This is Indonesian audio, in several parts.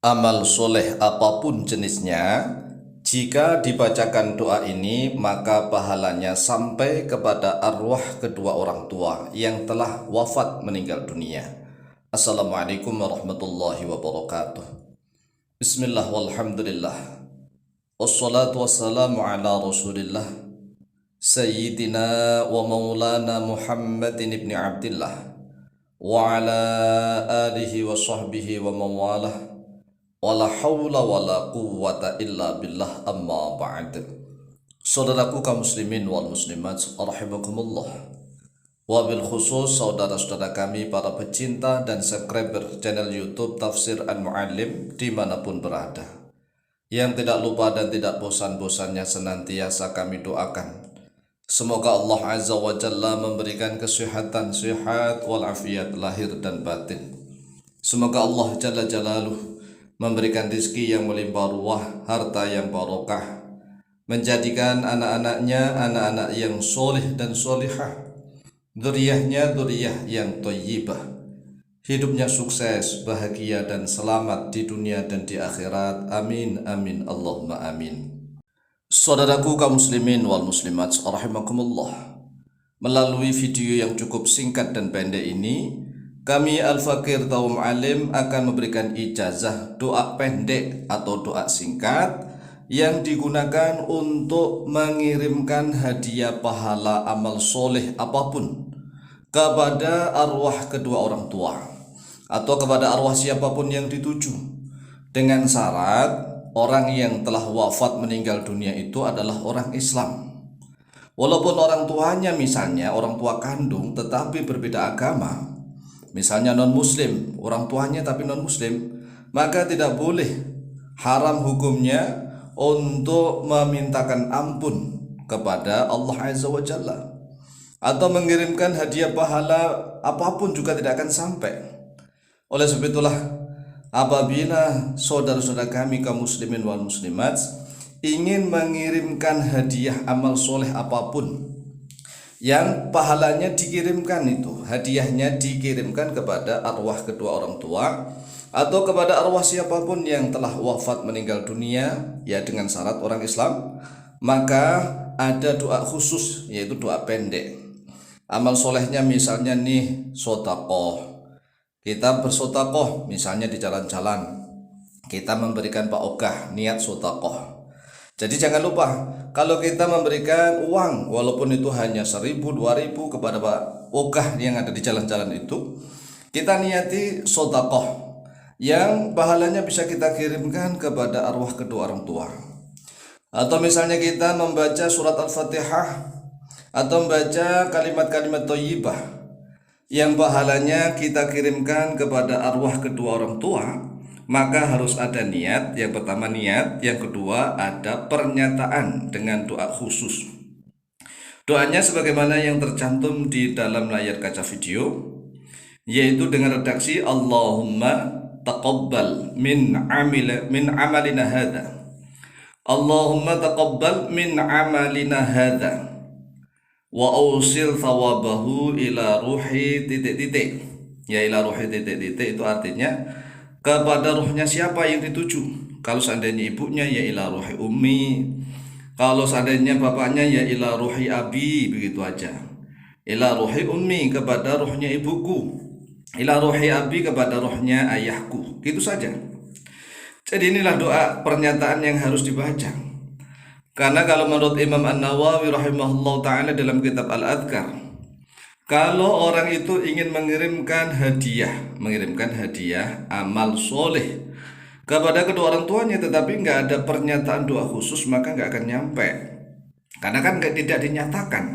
Amal soleh apapun jenisnya, jika dibacakan doa ini maka pahalanya sampai kepada arwah kedua orang tua yang telah wafat meninggal dunia. Assalamualaikum warahmatullahi wabarakatuh. Bismillah walhamdulillah, wassalatu wassalamu ala rasulillah, Sayyidina wa maulana Muhammadin ibn Abdillah, wa ala alihi wa sahbihi wa mawalah, wala haula wala quwwata illa billah, amma ba'd. Saudaraku kaum muslimin wal muslimat rahimakumullah, wabil khusus saudara-saudara kami para pecinta dan subscriber channel YouTube Tafsir Al-Muallim dimanapun berada, yang tidak lupa dan tidak bosan-bosannya senantiasa kami doakan semoga Allah Azza wa Jalla memberikan kesehatan, sehat walafiat lahir dan batin. Semoga Allah Jalla Jalaluh memberikan rezeki yang melimpah ruah, harta yang barokah, menjadikan anak-anaknya anak-anak yang soleh dan solihah, dzurriyyahnya dzurriyyah yang thayyibah, hidupnya sukses, bahagia dan selamat di dunia dan di akhirat. Amin amin Allahumma amin. Saudaraku kaum muslimin wal muslimat rahimakumullah, melalui video yang cukup singkat dan pendek ini, kami Al-Fakir Tawum Alim akan memberikan ijazah doa pendek atau doa singkat yang digunakan untuk mengirimkan hadiah pahala amal soleh apapun kepada arwah kedua orang tua atau kepada arwah siapapun yang dituju, dengan syarat orang yang telah wafat meninggal dunia itu adalah orang Islam. Walaupun orang tuanya misalnya orang tua kandung tetapi berbeda agama, misalnya non-muslim, orang tuanya tapi non-muslim, maka tidak boleh, haram hukumnya untuk memintakan ampun kepada Allah Azza wa Jalla atau mengirimkan hadiah pahala apapun juga tidak akan sampai. Oleh sebab itulah, apabila saudara-saudara kami kaum muslimin wal muslimat ingin mengirimkan hadiah amal soleh apapun yang pahalanya dikirimkan, itu hadiahnya dikirimkan kepada arwah kedua orang tua atau kepada arwah siapapun yang telah wafat meninggal dunia, ya dengan syarat orang Islam, maka ada doa khusus, yaitu doa pendek. Amal solehnya misalnya nih sodakoh, kita bersodakoh misalnya di jalan-jalan, kita memberikan Pak Ogah niat sodakoh. Jadi jangan lupa, kalau kita memberikan uang walaupun itu hanya 1.000, 2.000 kepada Pak Ogah yang ada di jalan-jalan itu, kita niati sodakoh yang pahalanya bisa kita kirimkan kepada arwah kedua orang tua. Atau misalnya kita membaca surat Al-Fatihah atau membaca kalimat-kalimat thayyibah yang pahalanya kita kirimkan kepada arwah kedua orang tua, maka harus ada niat. Yang pertama niat, yang kedua ada pernyataan dengan doa khusus. Doanya sebagaimana yang tercantum di dalam layar kaca video, yaitu dengan redaksi Allahumma taqabbal min amalina hadza, Allahumma taqabbal min amalina hadza wa ausil thawabahu ila ruhi titik-titik. Ya, ila ruhi titik-titik itu artinya kepada ruhnya siapa yang dituju. Kalau seandainya ibunya ya ila ruhi ummi, kalau seandainya bapaknya ya ila ruhi abi, begitu aja. Ila ruhi ummi kepada ruhnya ibuku, ila ruhi abi kepada ruhnya ayahku, gitu saja. Jadi inilah doa pernyataan yang harus dibaca. Karena kalau menurut Imam An-Nawawi rahimahullah ta'ala dalam kitab Al-Adhkar, kalau orang itu ingin mengirimkan hadiah amal soleh kepada kedua orang tuanya tetapi nggak ada pernyataan doa khusus, maka nggak akan nyampe. Karena kan tidak dinyatakan.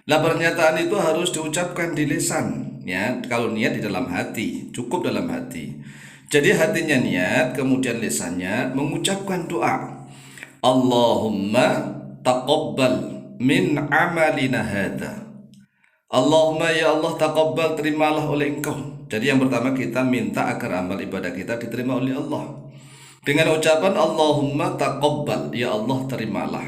Lah pernyataan itu harus diucapkan di lisan, ya. Kalau niat di dalam hati, cukup dalam hati. Jadi hatinya niat, kemudian lisannya mengucapkan doa Allahumma taqabbal min amalina hadza. Allahumma ya Allah taqabbal, terimalah oleh Engkau. Jadi yang pertama kita minta agar amal ibadah kita diterima oleh Allah dengan ucapan Allahumma taqabbal, ya Allah terimalah,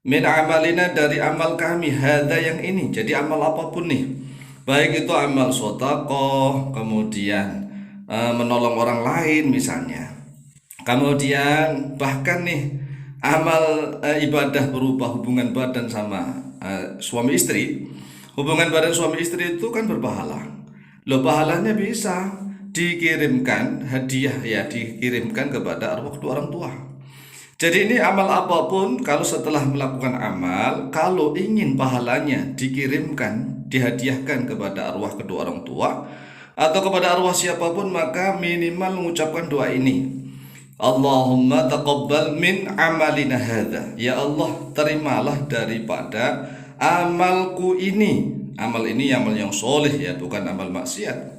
min amalina, dari amal kami, hadza yang ini. Jadi amal apapun nih, baik itu amal sedekah, kemudian menolong orang lain misalnya, Kemudian bahkan nih amal ibadah berupa hubungan badan sama suami istri. Hubungan badan suami istri itu kan berpahala. Loh, pahalanya bisa dikirimkan hadiah, ya dikirimkan kepada arwah kedua orang tua. Jadi ini amal apapun, kalau setelah melakukan amal, kalau ingin pahalanya dikirimkan, dihadiahkan kepada arwah kedua orang tua atau kepada arwah siapapun, maka minimal mengucapkan doa ini. Allahumma taqabbal min amalina hadza. Ya Allah, terimalah daripada amalku ini. Amal ini amal yang soleh, ya, bukan amal maksiat.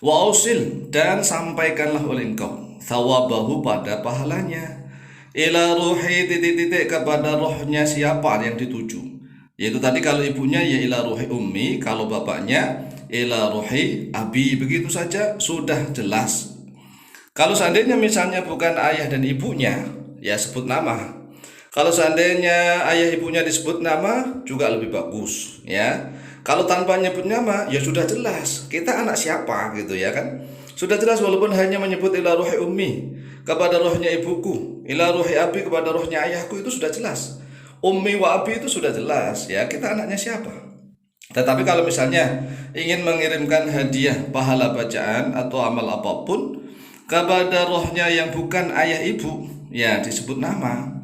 Wa ausil, dan sampaikanlah oleh engkau thawabahu, pada pahalanya, ila ruhi titik-titik, kepada rohnya siapa yang dituju. Yaitu tadi kalau ibunya ya ila ruhi ummi, kalau bapaknya ila ruhi abi, begitu saja sudah jelas. Kalau seandainya misalnya bukan ayah dan ibunya, ya sebut nama. Kalau seandainya ayah ibunya disebut nama juga lebih bagus, ya. Kalau tanpa nyebut nama, ya sudah jelas kita anak siapa, gitu ya kan. Sudah jelas, walaupun hanya menyebut ila ruhi ummi, kepada rohnya ibuku, ila ruhi abi, kepada rohnya ayahku, itu sudah jelas. Ummi wa abi itu sudah jelas, ya kita anaknya siapa. Tetapi kalau misalnya ingin mengirimkan hadiah pahala bacaan atau amal apapun kepada rohnya yang bukan ayah ibu, ya disebut nama.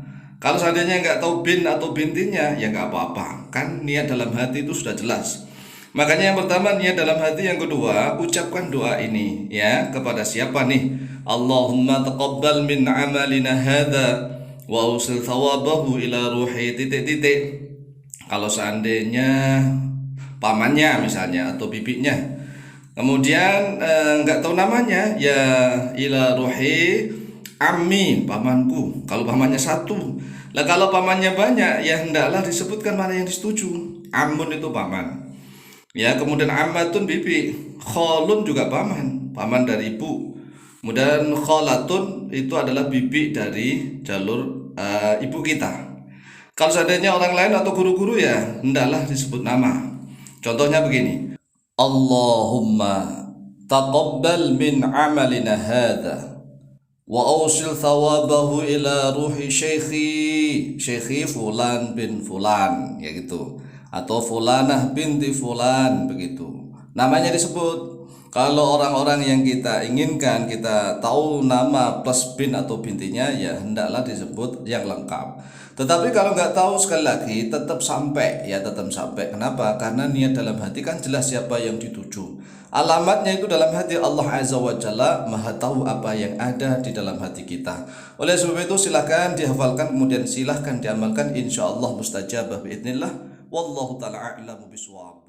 Kalau seandainya nggak tahu bin atau bintinya, ya nggak apa-apa, kan niat dalam hati itu sudah jelas. Makanya yang pertama niat dalam hati, yang kedua ucapkan doa ini, ya, kepada siapa nih? Allahumma taqabbal min amalina hadza wa usil thawabahu ila ruhi titik-titik. Kalau seandainya pamannya misalnya atau bibinya, kemudian nggak tahu namanya, ya ila ruhi ammi, pamanku. Kalau pamannya satu, lah kalau pamannya banyak, ya hendaklah disebutkan mana yang disetuju. Amun itu paman, ya, kemudian ammatun bibi, kholun juga paman dari ibu. Kemudian kholatun itu adalah bibi dari jalur ibu kita. Kalau seandainya orang lain atau guru-guru, ya hendaklah disebut nama. Contohnya begini, Allahumma taqabbal min amalina hadza wa ausil thawabahu ila ruhi syekhi fulan bin fulan, ya gitu, atau fulanah binti fulan, begitu namanya disebut. Kalau orang-orang yang kita inginkan, kita tahu nama plus bin atau bintinya, ya hendaklah disebut yang lengkap. Tetapi kalau nggak tahu, sekali lagi tetap sampai, ya tetap sampai. Kenapa? Karena niat dalam hati kan jelas siapa yang dituju. Alamatnya itu dalam hati. Allah Azza wa Jalla Maha tahu apa yang ada di dalam hati kita. Oleh sebab itu silakan dihafalkan, kemudian silahkan diamalkan, insya Allah mustajabah biidznillah. Wallahu ta'ala a'lamu bishawab.